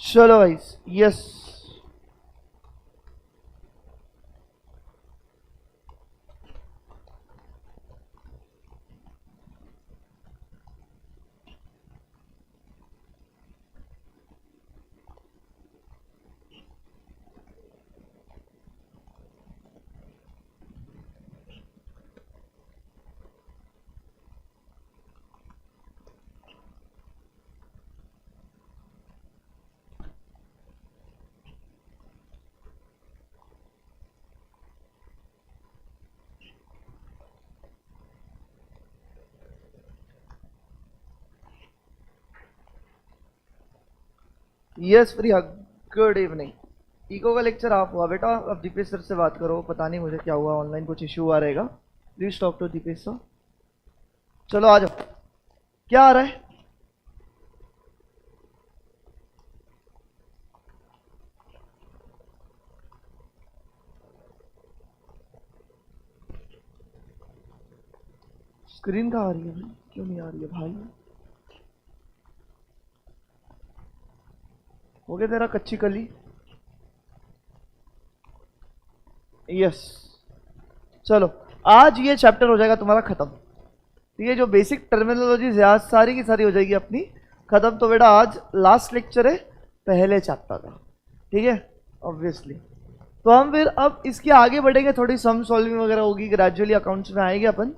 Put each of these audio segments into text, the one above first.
चलो भाई, yes. Yes प्रिया, good evening. Eco का लेक्चर आप हुआ बेटा, अब दीपेश सर से बात करो। पता नहीं मुझे क्या हुआ, ऑनलाइन कुछ इशू आ रहेगा। Please talk to Dipesh sir. चलो आ जाओ, क्या आ रहा है? स्क्रीन कहाँ आ रही है भाई? क्यों नहीं आ रही है भाई? हो गया तेरा कच्ची कली? यस। चलो, आज ये चैप्टर हो जाएगा तुम्हारा खत्म। ठीक है, जो बेसिक टर्मिनोलॉजी सारी की सारी हो जाएगी अपनी खत्म। तो बेटा आज लास्ट लेक्चर है पहले चैप्टर का, ठीक है, ऑब्वियसली। तो हम फिर अब इसके आगे बढ़ेंगे, थोड़ी सम सॉल्विंग वगैरह होगी, ग्रेजुअली अकाउंट्स में आएंगे अपन।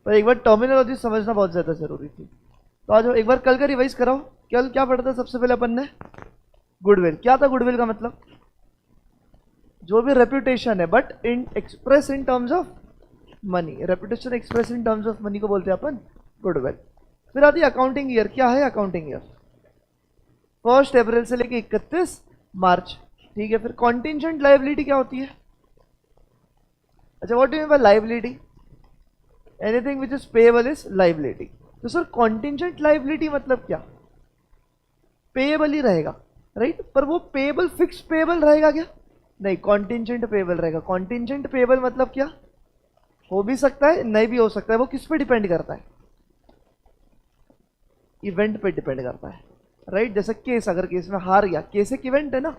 पर एक बार टर्मिनोलॉजी समझना बहुत ज़्यादा जरूरी थी। तो आज एक बार कल का रिवाइज कराओ। कल क्या पढ़ा था सबसे पहले अपन ने? गुडविल। क्या था गुडविल का मतलब? जो भी रेपुटेशन है, but Inn express in terms of money. Reputation express in terms of money को बोलते हैं अपन गुडविल। फिर आती है अकाउंटिंग ईयर। क्या है अकाउंटिंग ईयर? 1 अप्रैल से लेके 31 मार्च। ठीक है, फिर कॉन्टिजेंट लायबिलिटी क्या होती है? अच्छा, what do you mean bye liability? Anything which is payable is liability. तो सर कॉन्टिजेंट लायबिलिटी मतलब क्या? पेएबल ही रहेगा, राइट? पर वो पेएबल फिक्स पेएबल रहेगा क्या? नहीं, कॉन्टिजेंट पेएबल रहेगा। कॉन्टिजेंट पेएबल मतलब क्या? हो भी सकता है, नहीं भी हो सकता है। वो किस पे डिपेंड करता है? इवेंट पे डिपेंड करता है, राइट? जैसे केस, अगर केस में हार गया, केस एक इवेंट है ना,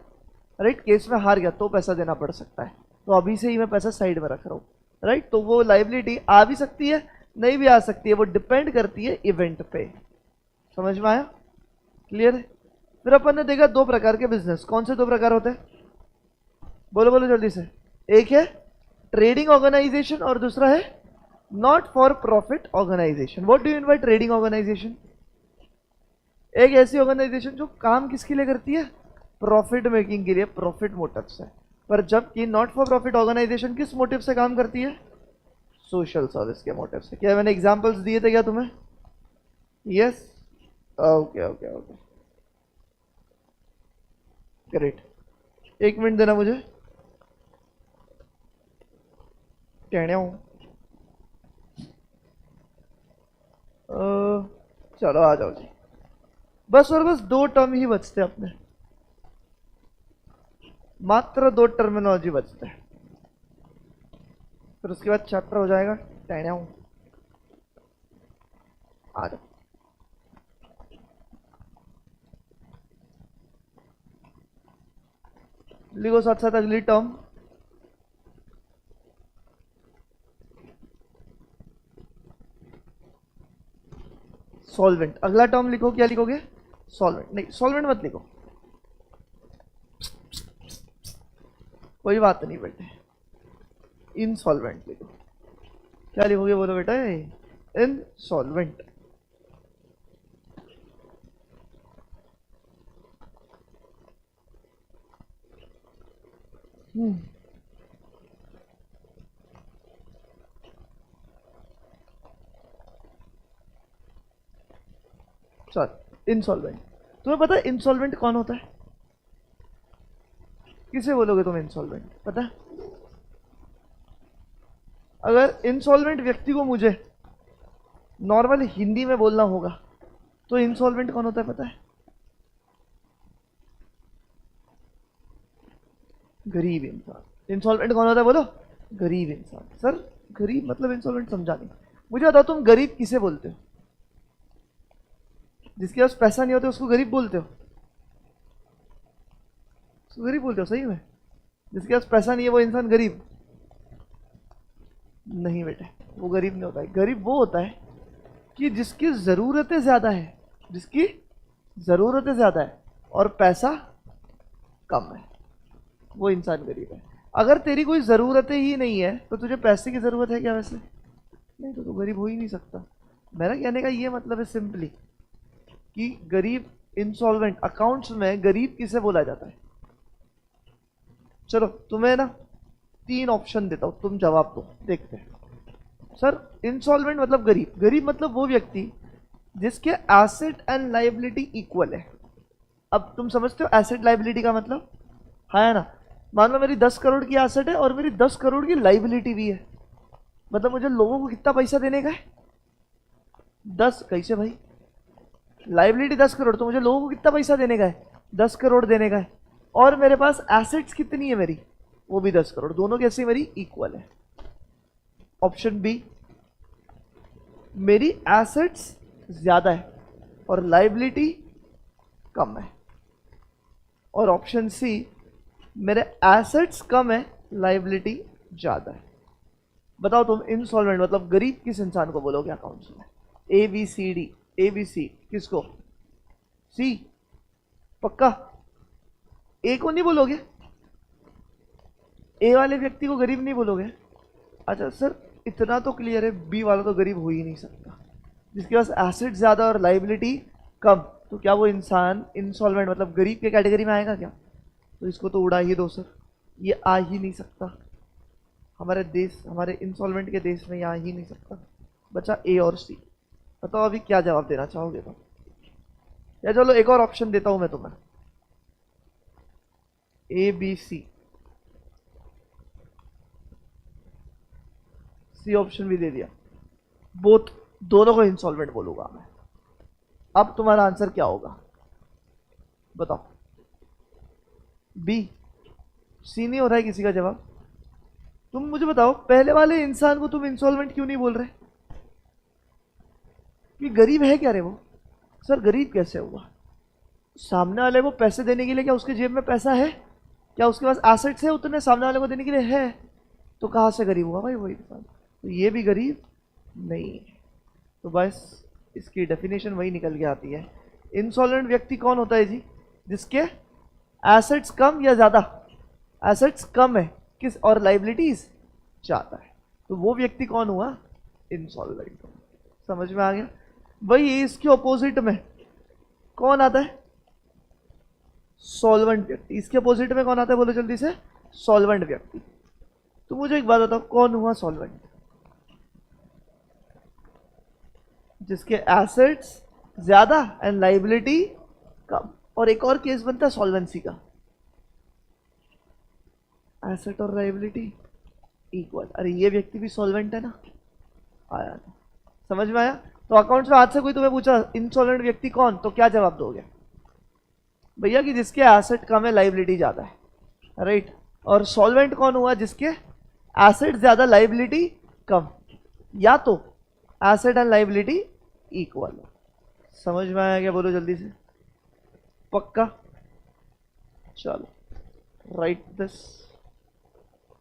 राइट? केस में हार गया तो पैसा देना पड़ सकता है। तो अभी से ही मैं पैसा साइड में रख रहा हूँ, राइट? तो वो लायबिलिटी आ भी सकती है, नहीं भी आ सकती है। वो डिपेंड करती है इवेंट पे। समझ में आया? क्लियर है? फिर अपन ने देखा दो प्रकार के बिजनेस। कौन से दो प्रकार होते हैं? बोलो बोलो जल्दी से। एक है ट्रेडिंग ऑर्गेनाइजेशन और दूसरा है not for profit organisation. What do you mean by trading organisation? एक ऐसी ऑर्गेनाइजेशन जो काम किसके लिए करती है? प्रॉफिट मेकिंग के लिए, प्रॉफिट मोटिव से। पर जबकि नॉट फॉर प्रॉफिट ऑर्गेनाइजेशन किस मोटिव से काम करती है? सोशल सर्विस के मोटिव से। क्या मैंने एग्जांपल्स दिए थे क्या तुम्हें? Yes, okay okay okay, great. एक मिनट देना मुझे। कहने हूँ, चलो आ जाओ जी। बस और बस दो टर्म ही बचते हैं अपने, मात्र दो टर्मिनोलॉजी बचते हैं। फिर उसके बाद चैप्टर हो जाएगा। कहने हूँ, आ जाओ। लिखो साथ साथ अगली टर्म। सॉल्वेंट। अगला टर्म लिखो। क्या लिखोगे? सॉल्वेंट। नहीं, सॉल्वेंट मत लिखो, कोई बात नहीं बेटे। इनसॉल्वेंट लिखो। क्या लिखोगे बोलो बेटा? इनसॉल्वेंट। Sorry, insolvent. तुम्हें पता है इंसॉल्वेंट कौन होता है? किसे बोलोगे तुम इंसॉल्वेंट? पता है? अगर इंसॉल्वेंट व्यक्ति को मुझे नॉर्मल हिंदी में बोलना होगा तो इंसॉल्वेंट कौन होता है पता है? गरीब इंसान। इंसॉल्वेंट कौन होता है बोलो? गरीब इंसान। सर गरीब मतलब इंसॉल्वेंट समझा नहीं। मुझे बताओ, तुम गरीब किसे बोलते हो? जिसके पास पैसा नहीं होता उसको गरीब बोलते हो? उसको गरीब बोलते हो सही में? जिसके पास पैसा नहीं है वो इंसान गरीब नहीं बेटे, वो गरीब नहीं होता है। गरीब वो होता है कि जिसकी ज़रूरतें ज़्यादा है, जिसकी ज़रूरतें ज़्यादा है और पैसा कम है, वो इंसान गरीब है। अगर तेरी कोई ज़रूरतें ही नहीं है तो तुझे पैसे की ज़रूरत है क्या वैसे? नहीं, तो तू गरीब हो ही नहीं सकता। मेरा कहने का ये मतलब है सिंपली कि गरीब, इंसॉल्वेंट, अकाउंट्स में गरीब किसे बोला जाता है? चलो तुम्हें ना 3 ऑप्शन देता हूँ, तुम जवाब दो, देखते हैं। सर इंसॉल्वेंट मतलब गरीब, गरीब मतलब वो व्यक्ति जिसके एसेट एंड लायबिलिटी इक्वल है। अब तुम समझते हो एसेट लायबिलिटी का मतलब? हाँ है ना? मान लो मेरी 10 करोड़ की एसेट है और मेरी 10 करोड़ की लायबिलिटी भी है, मतलब मुझे लोगों को कितना पैसा देने का है? 10। कैसे भाई? लायबिलिटी 10 करोड़ तो मुझे लोगों को कितना पैसा देने का है? 10 करोड़ देने का है। और मेरे पास एसेट्स कितनी है मेरी? वो भी 10 करोड़, दोनों कैसे मेरी इक्वल है। ऑप्शन बी, मेरी एसेट्स ज्यादा है और लायबिलिटी कम है। और ऑप्शन सी, मेरे एसेट्स कम है, लायबिलिटी ज्यादा है। बताओ तुम इंसॉल्वेंट मतलब गरीब किस इंसान को बोलोगे अकाउंट्स में? A B C D, A B C, किसको? सी पक्का? ए को नहीं बोलोगे? ए वाले व्यक्ति को गरीब नहीं बोलोगे? अच्छा सर इतना तो क्लियर है, बी वाला तो गरीब हो ही नहीं सकता। जिसके पास एसेट ज्यादा और लायबिलिटी कम, तो क्या वो इंसान इंसॉल्वेंट मतलब गरीब के कैटेगरी में आएगा क्या? तो इसको तो उड़ा ही दो सर, ये आ ही नहीं सकता। हमारे देश, हमारे इंसॉल्वेंट के देश में ये आ ही नहीं सकता। बचा ए और सी। बताओ अभी क्या जवाब देना चाहोगे तुम? या चलो एक और ऑप्शन देता हूं मैं तुम्हें, ए बी सी। सी ऑप्शन भी दे दिया, बोथ, दोनों को इंसॉल्वेंट बोलूंगा मैं। अब तुम्हारा आंसर क्या होगा बताओ? बी? सी नहीं हो रहा है किसी का जवाब? तुम मुझे बताओ, पहले वाले इंसान को तुम इंसॉल्वेंट क्यों नहीं बोल रहे? कि गरीब है क्या रे वो? सर गरीब कैसे हुआ? सामने वाले को पैसे देने के लिए क्या उसके जेब में पैसा है? क्या उसके पास एसेट्स है उतने सामने वाले को देने के लिए? है। तो कहां से गरीब हुआ भाई वो इंसान? तो ये भी गरीब नहीं है। तो बस इसकी डेफिनेशन वही निकल के आती है। इंसॉल्वेंट व्यक्ति कौन होता है जी? जिसके एसेट्स कम या ज्यादा? एसेट्स कम है किस, और लायबिलिटीज ज्यादा है, तो वो व्यक्ति कौन हुआ? इंसॉल्वेंट। समझ में आ गया? वही इसके ऑपोजिट में कौन आता है? सॉल्वेंट व्यक्ति। इसके अपोजिट में कौन आता है बोलो जल्दी से? सॉल्वेंट व्यक्ति। तो मुझे एक बात बताओ, कौन हुआ सॉल्वेंट? जिसके एसेट्स ज्यादा एंड लायबिलिटी कम। और एक और केस बनता है सॉल्वेंसी का, एसेट और लायबिलिटी इक्वल। अरे ये व्यक्ति भी सॉल्वेंट है ना? आया था, समझ में आया? तो अकाउंट्स में आज से कोई तुम्हें पूछा इंसॉल्वेंट व्यक्ति कौन, तो क्या जवाब दोगे? भैया कि जिसके एसेट कम है, लायबिलिटी ज्यादा है, राइट। और सॉल्वेंट कौन हुआ? जिसके एसेट ज्यादा, लायबिलिटी कम, या तो एसेट एंड लायबिलिटी इक्वल। समझ में आया क्या बोलो जल्दी से? पक्का? चलो राइट दिस,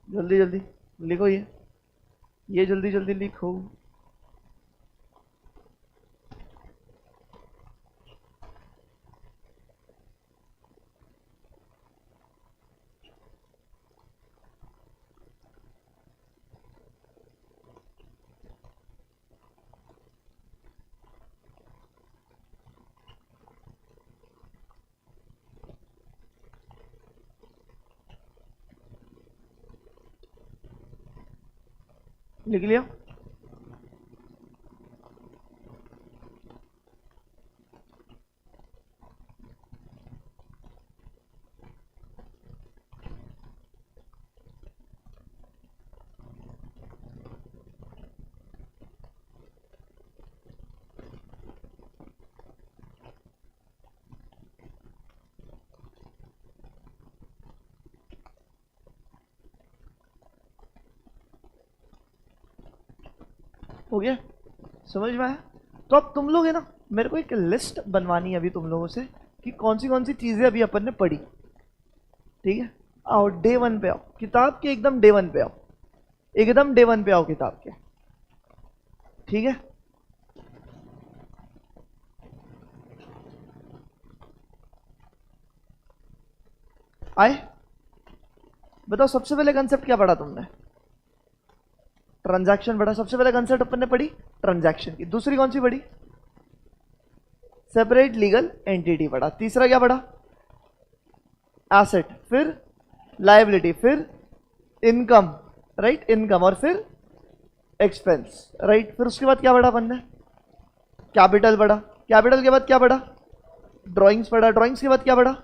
जल्दी जल्दी लिखो, ये जल्दी जल्दी लिखो। लिख लिया? हो गया? समझ में आया? तो अब तुम लोग है ना, मेरे को एक लिस्ट बनवानी है अभी तुम लोगों से कि कौन सी चीजें अभी अपन ने पढ़ी। ठीक है, आओ डे 1 पे आओ, किताब के एकदम डे 1 पे आओ, एकदम डे 1 पे आओ किताब के, ठीक है। आए, बताओ सबसे पहले कंसेप्ट क्या पढ़ा तुमने? ट्रांजैक्शन पढ़ा, सबसे पहले कंसेप्ट अपन ने पढ़ी ट्रांजैक्शन की। दूसरी कौन सी पढ़ी? सेपरेट लीगल एंटिटी पढ़ा। तीसरा क्या पढ़ा? एसेट, फिर लायबिलिटी, फिर इनकम, राइट, इनकम, और फिर एक्सपेंस, राइट। फिर उसके बाद क्या पढ़ा अपन ने? कैपिटल पढ़ा। कैपिटल के बाद क्या पढ़ा? ड्राइंग्स पढ़ा। ड्राइंग्स के बाद क्या पढ़ा?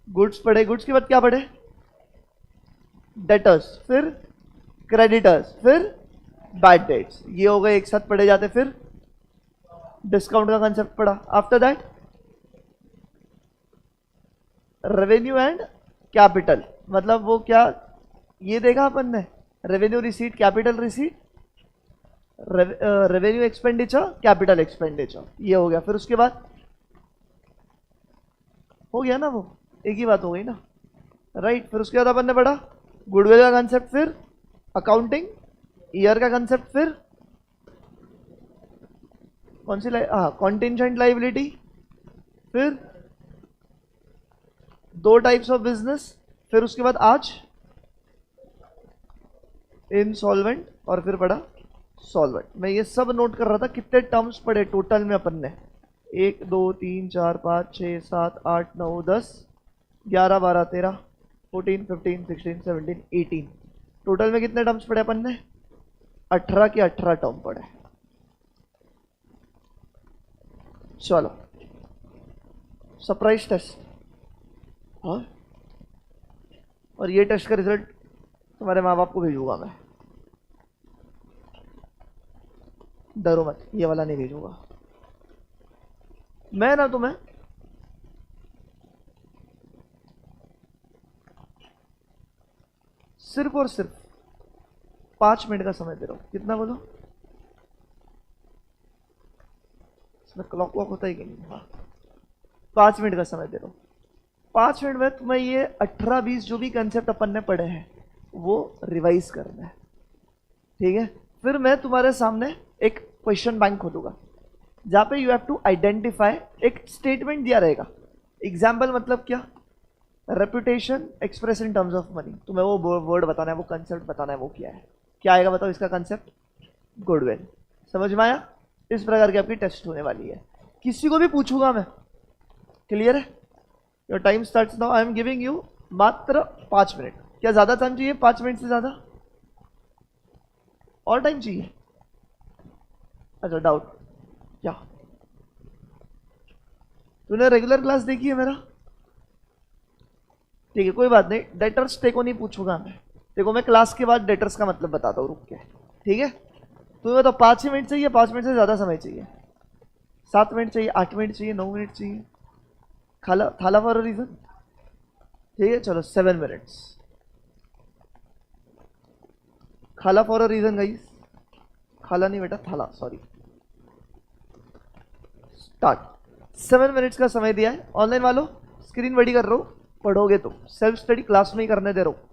गुड्स पढ़े। गुड्स के बाद क्या पढ़े? डेटर्स, फिर क्रेडिटर्स, फिर बैड डेट्स। ये हो गए, एक साथ पढ़े जाते। फिर डिस्काउंट का कंसेप्ट पढ़ा। After that revenue and capital, मतलब वो क्या, ये देखा अपन ने, revenue receipt, capital receipt, revenue expenditure, capital expenditure, ये हो गया। फिर उसके बाद हो गया ना, वो एक ही बात हो गई ना, राइट। फिर उसके बाद अपन ने पढ़ा गुडविल का कंसेप्ट, फिर अकाउंटिंग, ईयर का कंसेप्ट, फिर कौन सी कॉन्टिंजेंट लाइबिलिटी, फिर दो टाइप्स ऑफ बिजनेस, फिर उसके बाद आज इनसॉल्वेंट, और फिर पढ़ा सॉल्वेंट। मैं ये सब नोट कर रहा था कितने टर्म्स पढ़े टोटल में अपन ने। 1 2 3 4 5 6 7 8 9 10 11 12 13 14 15 16 17 18, टोटल में कितने टर्म्स पढ़े अपन ने? 18 के 18 टर्म पढ़े। चलो सरप्राइज टेस्ट, और ये टेस्ट का रिजल्ट तुम्हारे माँ बाप को भेजूंगा मैं, डरो मत, ये वाला नहीं भेजूंगा मैं ना तुम्हें। सिर्फ और सिर्फ 5 मिनट का समय दे रहा हूं। कितना बोलो? इसमें क्लॉक वॉक होता ही कि नहीं? हाँ, 5 मिनट का समय दे रहा हूं। 5 मिनट में तुम्हें ये 18-20 जो भी कंसेप्ट अपन ने पढ़े हैं वो रिवाइज करना है, ठीक है। फिर मैं तुम्हारे सामने एक क्वेश्चन बैंक खोलूंगा जहां पे यू हैव टू आइडेंटिफाई, एक स्टेटमेंट दिया रहेगा। एग्जाम्पल मतलब क्या? Reputation express in terms of money, तुम्हें वो वर्ड बताना है, वो कंसेप्ट बताना है, वो क्या है, क्या आएगा बताओ इसका कंसेप्ट? गुडविल। समझ में आया? इस प्रकार की आपकी टेस्ट होने वाली है, किसी को भी पूछूंगा मैं, क्लियर है? Your time starts now, I am giving you मात्र 5 मिनट। क्या ज्यादा टाइम चाहिए? 5 मिनट से ज्यादा और टाइम चाहिए? अच्छा, डाउट क्या? तूने रेगुलर क्लास देखी है मेरा? ठीक है, कोई बात नहीं, डेटर्स तेको नहीं पूछूंगा मैं, देखो मैं क्लास के बाद डेटर्स का मतलब बताता हूँ, रुक के, ठीक है। तुम्हें बताओ 5 ही मिनट चाहिए, 5 मिनट से ज्यादा समय चाहिए, 7 मिनट चाहिए, 8 मिनट चाहिए, 9 मिनट चाहिए? खाला थाला फॉर अ रीजन, ठीक है। चलो 7 मिनट्स, खाला फॉर अ रीजन गाइस, खाला नहीं बेटा, थाला, सॉरी। स्टार्ट। 7 मिनट्स का समय दिया है। ऑनलाइन वालों स्क्रीन बड़ी कर रहा हूं, पढ़ोगे तो सेल्फ स्टडी क्लास में ही करने दे रहा हूं।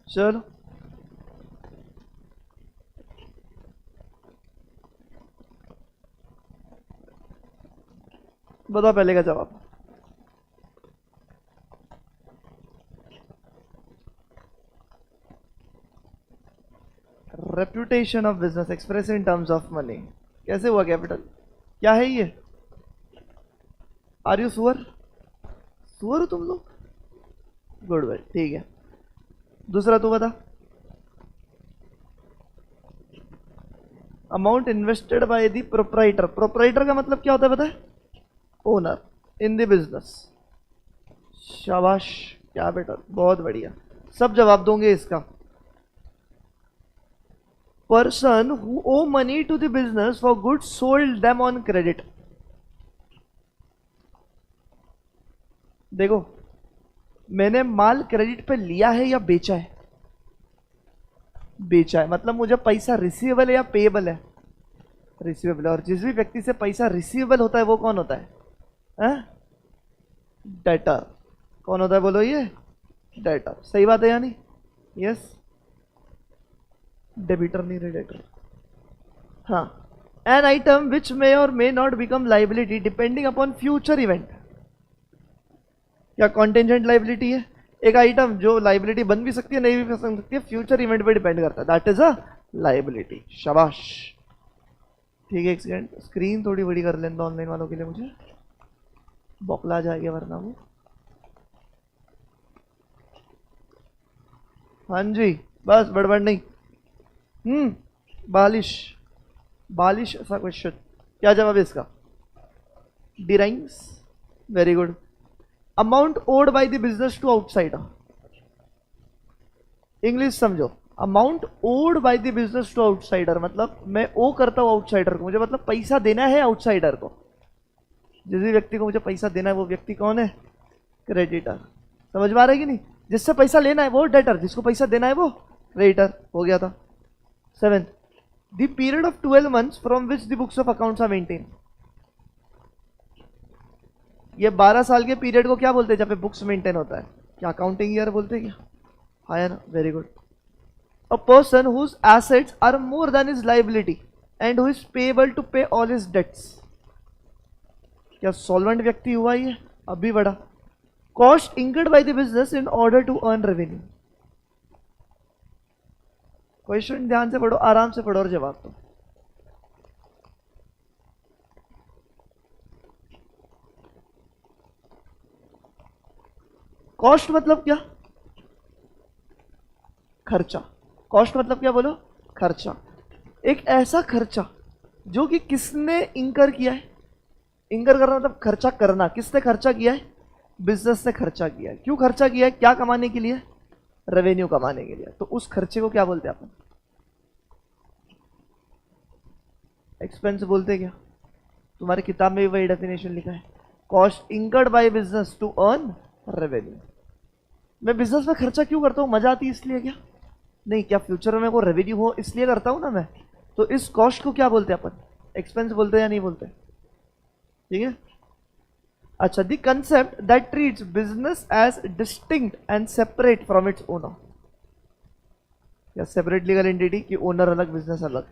चलो बताओ पहले का जवाब। Reputation of business express in terms of money. कैसे हुआ कैपिटल? क्या है ये? आर यू सुअर? सुअर हो तुम लोग? गुड भाई, ठीक है। दूसरा तू बता। Amount invested by the proprietor. Proprietor का मतलब क्या होता है पता है? Owner in the business. शाबाश, क्या बेटा, बहुत बढ़िया, सब जवाब दोगे इसका। Person who owe money to the business for goods sold them on credit. देखो, मैंने माल क्रेडिट पे लिया है या बेचा है? बेचा है, मतलब मुझे पैसा रिसीवेबल है या पेएबल है? रिसीवेबल है। और जिस भी व्यक्ति से पैसा रिसीवेबल होता है वो कौन होता है? डेटर। कौन होता है बोलो? ये डेटर। सही बात है या नहीं? यस। डेबिटर नहीं, डेटर। हाँ। एन आइटम विच मे और may not become liability depending upon future event. क्या कॉन्टेंजेंट लाइबिलिटी है? एक आइटम जो लाइबिलिटी बन भी सकती है, नहीं भी बन सकती है, फ्यूचर इवेंट पे डिपेंड करता है, दैट इज अ लाइबिलिटी। शाबाश। ठीक है, एक सेकेंड, स्क्रीन थोड़ी बड़ी कर लेना ऑनलाइन वालों के लिए, मुझे बौखला जाएगा वरना वो। हाँ जी, बस बड़बड़ नहीं। बालिश बालिश ऐसा क्वेश्चन। क्या जवाब है इसका? D rhymes. Very good. Amount owed by the business to outsider. English समझो। Amount owed by the business to outsider मतलब मैं ओ करता हूं आउटसाइडर को, मुझे मतलब पैसा देना है आउटसाइडर को। जिस भी व्यक्ति को मुझे पैसा देना है वो व्यक्ति कौन है? क्रेडिटर। समझ में आ रहा है कि नहीं? जिससे पैसा लेना है वो डेटर, जिसको पैसा देना है वो क्रेडिटर। हो गया था। 7, the period of 12 months from which the books of accounts are maintain. ये 12 साल के पीरियड को क्या बोलते हैं जब पे बुक्स मेंटेन होता है? क्या अकाउंटिंग ईयर बोलते हैं क्या? हाँ है ना, very good. A person whose assets are more than his liability and who is payable to pay all his debts. क्या सॉल्वेंट व्यक्ति हुआ ये? अभी बड़ा। Cost incurred by the business in order to earn revenue. Question ध्यान से पढ़ो, आराम से पढ़ो और जवाब दो। कॉस्ट मतलब क्या? खर्चा। कॉस्ट मतलब क्या बोलो? खर्चा। एक ऐसा खर्चा जो कि किसने इंकर किया है? इंकर करना मतलब खर्चा करना। किसने खर्चा किया है? बिजनेस ने खर्चा किया है। क्यों खर्चा किया है? क्या कमाने के लिए? रेवेन्यू कमाने के लिए। तो उस खर्चे को क्या बोलते हैं अपन? एक्सपेंस बोलते क्या? तुम्हारी किताब में भी वही डेफिनेशन लिखा है, cost incurred by business to earn revenue. मैं बिजनेस में खर्चा क्यों करता हूं? मजा आती है इसलिए क्या? नहीं, क्या फ्यूचर में मेरे को रेवेन्यू हो इसलिए करता हूं ना मैं। तो इस कॉस्ट को क्या बोलते हैं अपन? एक्सपेंस बोलते हैं या नहीं बोलते? ठीक है। अच्छा, the concept that treats business as distinct and separate from its owner. या सेपरेट लीगल एंटिटी की ओनर अलग बिजनेस अलग।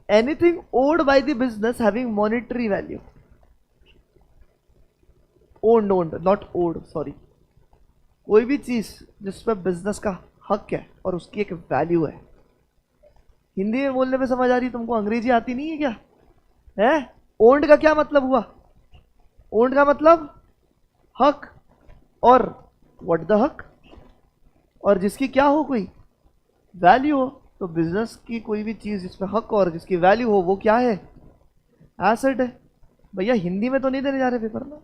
Anything owed by the business having monetary value. Owned, owned not owed, sorry. कोई भी चीज जिस पर बिजनेस का हक है और उसकी एक वैल्यू है। हिंदी में बोलने में समझ आ रही? तुमको अंग्रेजी आती नहीं है क्या? है? ओन्ड का क्या मतलब हुआ? ओन्ड का मतलब हक। और व्हाट द हक? और जिसकी क्या हो? कोई वैल्यू हो। तो बिजनेस की कोई भी चीज जिसमें हक और जिसकी वैल्यू हो वो क्या है? एसेट है। भैया हिंदी में तो नहीं देने जा रहे पेपर में,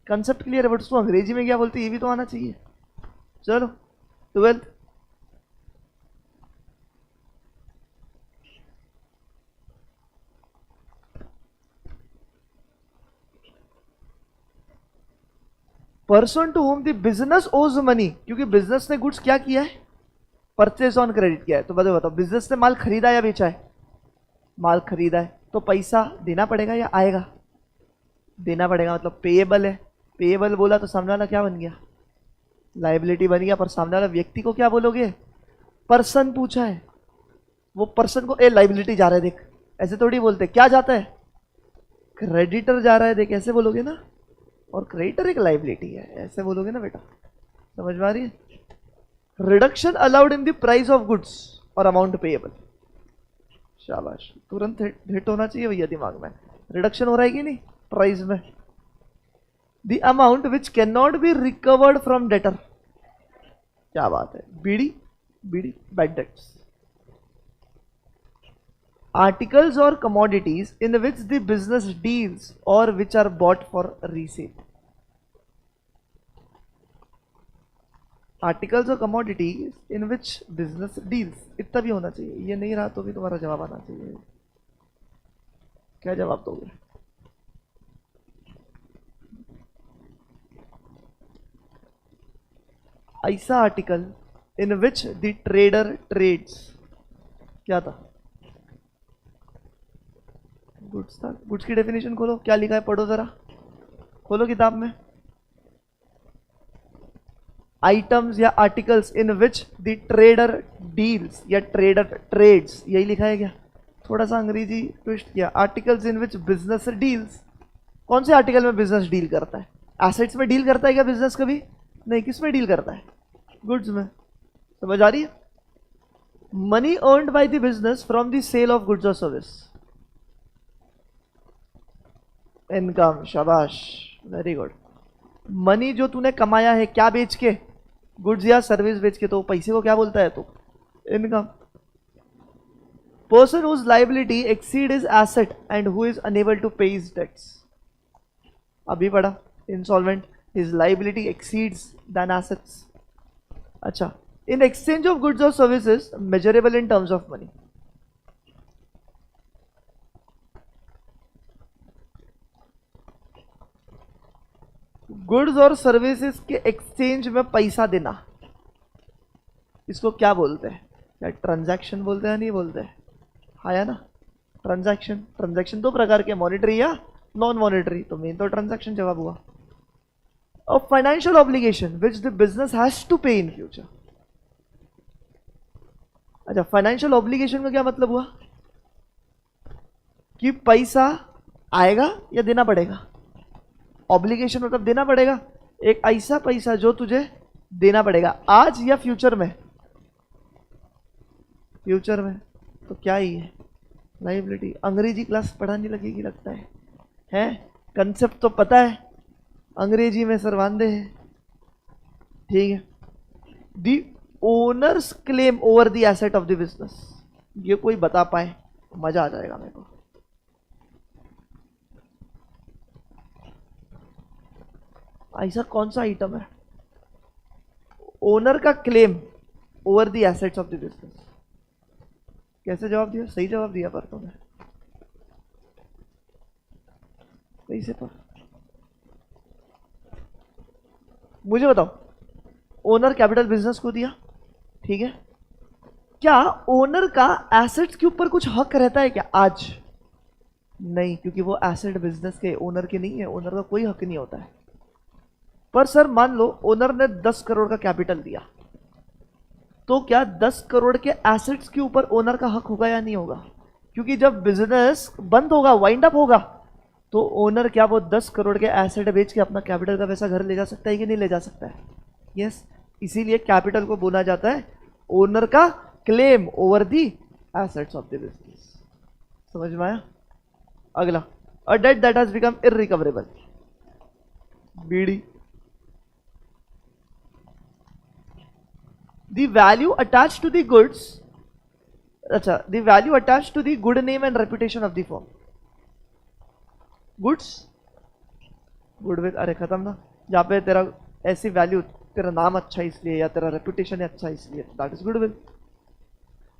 कंसेप्ट क्लियर है, बट उसको अंग्रेजी में क्या बोलते हैं ये भी तो आना चाहिए। चलो 12th। Person to whom the business owes money, क्योंकि बिजनेस ने गुड्स क्या किया है, परचेज ऑन क्रेडिट किया है। तो बताओ बिजनेस ने माल खरीदा या बेचा है, माल खरीदा है, तो पैसा देना पड़ेगा या आएगा, देना पड़ेगा, मतलब पेएबल है। पेएबल बोला तो सामने वाला क्या बन गया, लाइबिलिटी बन गया। पर सामने वाला व्यक्ति को क्या बोलोगे, पर्सन पूछा है, वो पर्सन को ए लाइबिलिटी जा रहा है देख, ऐसे थोड़ी बोलते, क्या जाता है, क्रेडिटर जा रहा है देख, ऐसे बोलोगे ना। और क्रेडिटर एक लाइबिलिटी है, ऐसे बोलोगे ना बेटा, समझ में आ रही है। Reduction allowed in the price of goods और अमाउंट पेएबल, शाबाश, तुरंत हिट होना चाहिए भैया दिमाग में। रिडक्शन हो रहा है कि नहीं प्राइस में। The amount which can not be recovered from debtor, क्या बात है, BD BD bad debts. Articles और commodities in which the business deals और which are bought for resale. Articles और commodities in which business deals, इतना भी होना चाहिए, ये नहीं रहा तो भी तुम्हारा जवाब आना चाहिए। क्या जवाब दोगे, ऐसा article in which the trader trades, क्या था, गुड्स था। गुड्स की डेफिनेशन खोलो, क्या लिखा है पढ़ो जरा, खोलो किताब में। आइटम्स या articles in which the trader deals या ट्रेडर ट्रेड्स, यही लिखा है क्या, थोड़ा सा अंग्रेजी ट्विस्ट किया। Articles in which business deals, कौन से आर्टिकल में बिजनेस डील करता है, एसेट्स में डील करता है क्या बिजनेस कभी, नहीं, किस में डील करता है, गुड्स में, समझ आ रही है। Money earned by the business from the sale of goods और सर्विस, इनकम, शाबाश, वेरी गुड। मनी जो तूने कमाया है क्या बेच के, गुड्स या सर्विस बेच के, तो पैसे को क्या बोलता है तो income. Person whose liability exceed his asset and who is unable to pay his debts, अभी पढ़ा, insolvent, his liability exceeds than assets. अच्छा, इन एक्सचेंज ऑफ गुड्स और services measurable in terms of money, goods और services के exchange में पैसा देना, इसको क्या बोलते हैं, क्या ट्रांजैक्शन बोलते हैं, नहीं बोलते हैं, हाँ या ना, ट्रांजैक्शन। ट्रांजैक्शन दो प्रकार के, मॉनेटरी या नॉन मॉनेटरी, तो मेन तो ट्रांजैक्शन जवाब हुआ। A financial obligation which the business has to pay in future. अच्छा, फाइनेंशियल ऑब्लिगेशन का क्या मतलब हुआ, कि पैसा आएगा या देना पड़ेगा, ऑब्लिगेशन मतलब देना पड़ेगा, एक ऐसा पैसा जो तुझे देना पड़ेगा आज या फ्यूचर में, फ्यूचर में, तो क्या ही है, लाइबिलिटी। अंग्रेजी क्लास पढ़ाने लगेगी लगता है, कंसेप्ट तो पता है, अंग्रेजी में सरवांदे है, ठीक है। The owners claim over the asset of the business, ये कोई बता पाए मजा आ जाएगा मेरे को। ऐसा कौन सा आइटम है, ओनर का claim over the assets of the business, कैसे जवाब दिया, सही जवाब दिया पर तुमने, सही से पर मुझे बताओ, ओनर कैपिटल बिजनेस को दिया, ठीक है, क्या ओनर का एसेट्स के ऊपर कुछ हक रहता है क्या आज, नहीं, क्योंकि वो एसेट बिजनेस के ओनर के नहीं है, ओनर का कोई हक नहीं होता है। पर सर मान लो ओनर ने 10 करोड़ का कैपिटल दिया, तो क्या 10 करोड़ के एसेट्स के ऊपर ओनर का हक होगा या नहीं होगा, क्योंकि जब बिजनेस बंद होगा, वाइंड अप होगा, तो ओनर क्या वो 10 करोड़ के एसेट बेच के अपना कैपिटल का पैसा घर ले जा सकता है कि नहीं ले जा सकता है, यस। इसीलिए कैपिटल को बोला जाता है ओनर का claim over the assets of the business, समझ में आया। अगला, a debt that has become irrecoverable, BD. The value attached to the goods, अच्छा, the value attached to the good name and reputation of the firm, goods, goodwill, अरे खत्म ना, जहाँ पे तेरा ऐसी वैल्यू, तेरा नाम अच्छा इसलिए या तेरा रेपुटेशन अच्छा इसलिए, दैट इज गुडविल।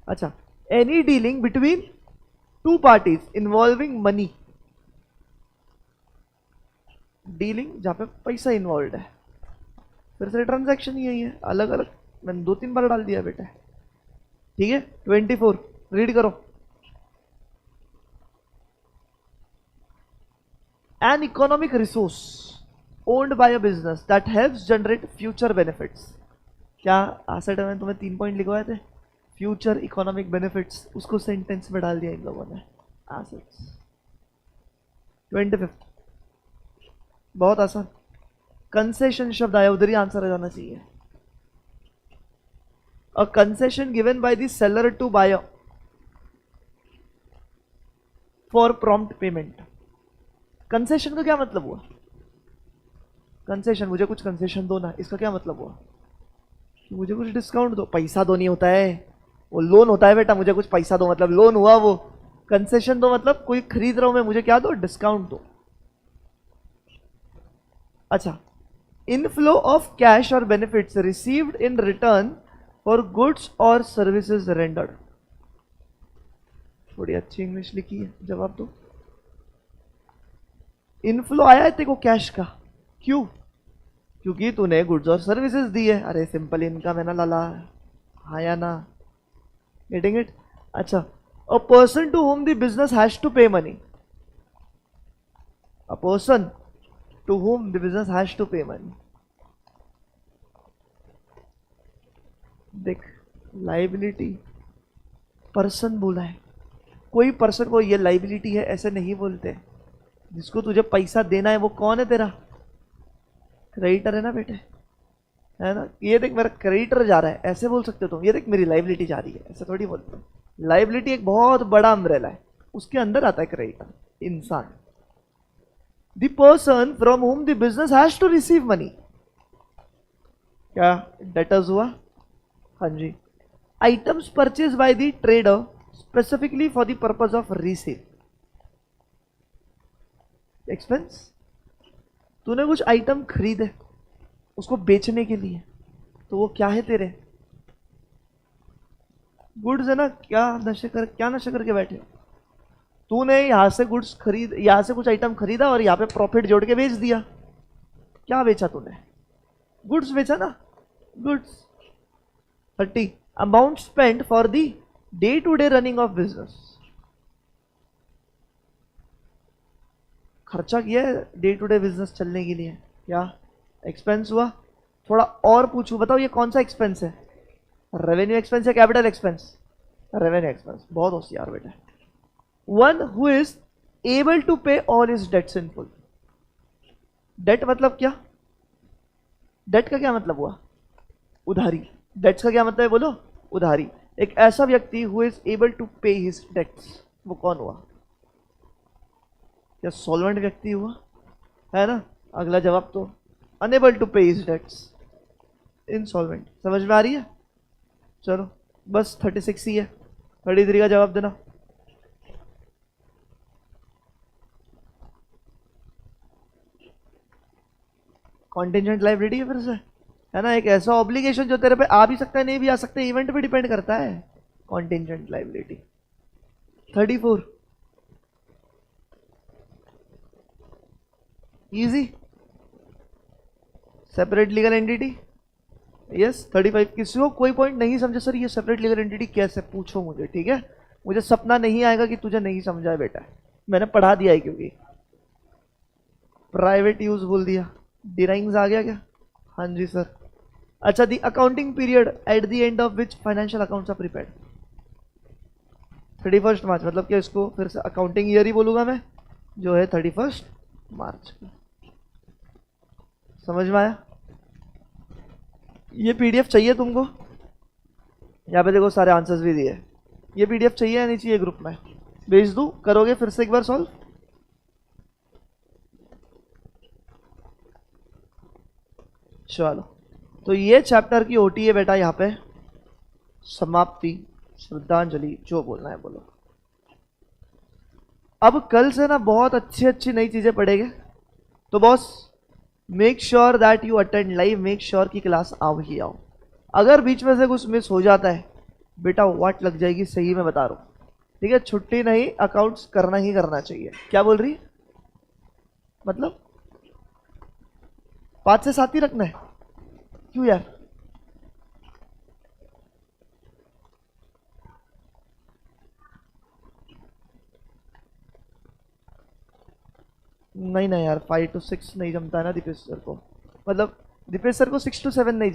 अच्छा, any dealing between two parties involving money, dealing जहाँ पे पैसा इन्वॉल्व है, फिर से ट्रांजैक्शन ही है, अलग अलग मैंने 2-3 बार डाल दिया बेटा। ठीक है 24 रीड करो। An economic resource owned by a business that helps generate future benefits. क्या एसेट है, मैंने तुम्हें 3 पॉइंट लिखवाए थे, फ्यूचर इकोनॉमिक बेनिफिट्स, उसको सेंटेंस में डाल दिया इन लोगों ने, एसेट्स। 25 बहुत आसान, कंसेशन शब्द आया उधर ही आंसर आ जाना चाहिए। A concession given by the seller to buyer for prompt payment. Concession का क्या मतलब हुआ? कंसेशन, मुझे कुछ कंसेशन दो ना, इसका क्या मतलब हुआ? मुझे कुछ डिस्काउंट दो। पैसा दो नहीं होता है, वो लोन होता है बेटा। मुझे कुछ पैसा दो मतलब लोन हुआ वो। कंसेशन दो मतलब कोई खरीद रहा हूं मैं, मुझे क्या दो? डिस्काउंट दो। अच्छा, इनफ्लो ऑफ कैश और benefits received in return for goods और सर्विसेज रेंडर्ड। थोड़ी अच्छी इंग्लिश लिखी है, जवाब दो। इनफ्लो आया है तेरे को कैश का, क्यों? क्योंकि तूने गुड्स और सर्विसेज दी है। अरे सिंपल इनकम है ना लाला, हाँ या ना? Getting it? अच्छा, a person to whom the business has to pay money. A person to whom the business has to pay money. देख, लाइबिलिटी पर्सन बोला है, कोई पर्सन को ये लाइबिलिटी है ऐसे नहीं बोलते। जिसको तुझे पैसा देना है वो कौन है तेरा? क्रेडिटर है ना बेटे, है ना? ये देख मेरा क्रेडिटर जा रहा है, ऐसे बोल सकते हो तुम। ये देख मेरी लाइबिलिटी जा रही है, ऐसे थोड़ी बोलते हो। लाइबिलिटी एक बहुत बड़ा अम्ब्रेला है, उसके अंदर आता है क्रेडिटर, इंसान। The person from whom the business has to receive money. क्या डेटर्स हुआ? हाँ जी। Items purchase by the trader specifically for the purpose of resale. Expense, तूने कुछ आइटम खरीदे उसको बेचने के लिए, तो वो क्या है तेरे? गुड्स है ना। क्या नशे करके बैठे हो? तूने यहां से गुड्स खरीद, यहां से कुछ आइटम खरीदा और यहां पे प्रॉफिट जोड़ के बेच दिया। क्या बेचा तूने? गुड्स बेचा ना, goods. 30 amount spend for the day to day running of business. खर्चा किया है डे टू डे बिजनेस चलने के लिए, क्या एक्सपेंस हुआ? थोड़ा और पूछूं, बताओ ये कौन सा एक्सपेंस है? रेवेन्यू एक्सपेंस या कैपिटल एक्सपेंस? Revenue expense. बहुत होशियार बेटा। One who is able to pay all his debts in full. Debt मतलब क्या? डेट का क्या मतलब हुआ? उधारी। डेट्स का क्या मतलब है बोलो? उधारी। एक ऐसा व्यक्ति who is able to pay his dates, वो कौन हुआ? क्या सॉल्वेंट व्यक्ति हुआ, है ना? अगला जवाब तो enable to pay his dates, insolvent. समझ में आ रही है? चलो बस 36 ही है, 33 का जवाब देना। कॉन्टिजेंट लायबिलिटी है फिर से, है ना? एक ऐसा ऑब्लिगेशन जो तेरे पे आ भी सकता है, नहीं भी आ सकता है, इवेंट पे डिपेंड करता है। Contingent liability. 34 easy. Separate legal entity, yes. 35 किसी को कोई पॉइंट नहीं समझे सर ये सेपरेट लीगल एंटिटी कैसे, पूछो मुझे, ठीक है? मुझे सपना नहीं आएगा कि तुझे नहीं समझा है बेटा, मैंने पढ़ा दिया है। क्योंकि प्राइवेट यूज बोल दिया, डिराइंग्स आ गया क्या? हाँ जी सर। अच्छा, the accounting period at the end of which financial accounts are prepared. 31 March, मतलब क्या इसको फिर से अकाउंटिंग ईयर ही बोलूंगा मैं, जो है 31 मार्च की। समझ में आया? ये पीडीएफ चाहिए तुमको? यहाँ पे देखो सारे आंसर्स भी दिए। ये पीडीएफ चाहिए या नहीं चाहिए? ग्रुप में भेज दूं? करोगे फिर से एक बार सॉल्व? चलो, तो ये चैप्टर की ओटी है बेटा, यहाँ पे समाप्ति, श्रद्धांजलि, जो बोलना है बोलो। अब कल से ना बहुत अच्छी अच्छी नई चीजें पढ़ेंगे, तो boss make sure that you attend live, make sure की क्लास आओ ही आओ। अगर बीच में से कुछ मिस हो जाता है बेटा वाट लग जाएगी, सही में बता रहा हूँ, ठीक है? छुट्टी नहीं, अकाउंट्स करना ही करना चाहिए। क्या बोल रही? मतलब 5 से 7 ही रखना है? क्यों यार? नहीं ना यार, 5 to 6 नहीं जमता है ना दीपेश सर को। मतलब दीपेश सर को 6 to 7 नहीं जमता।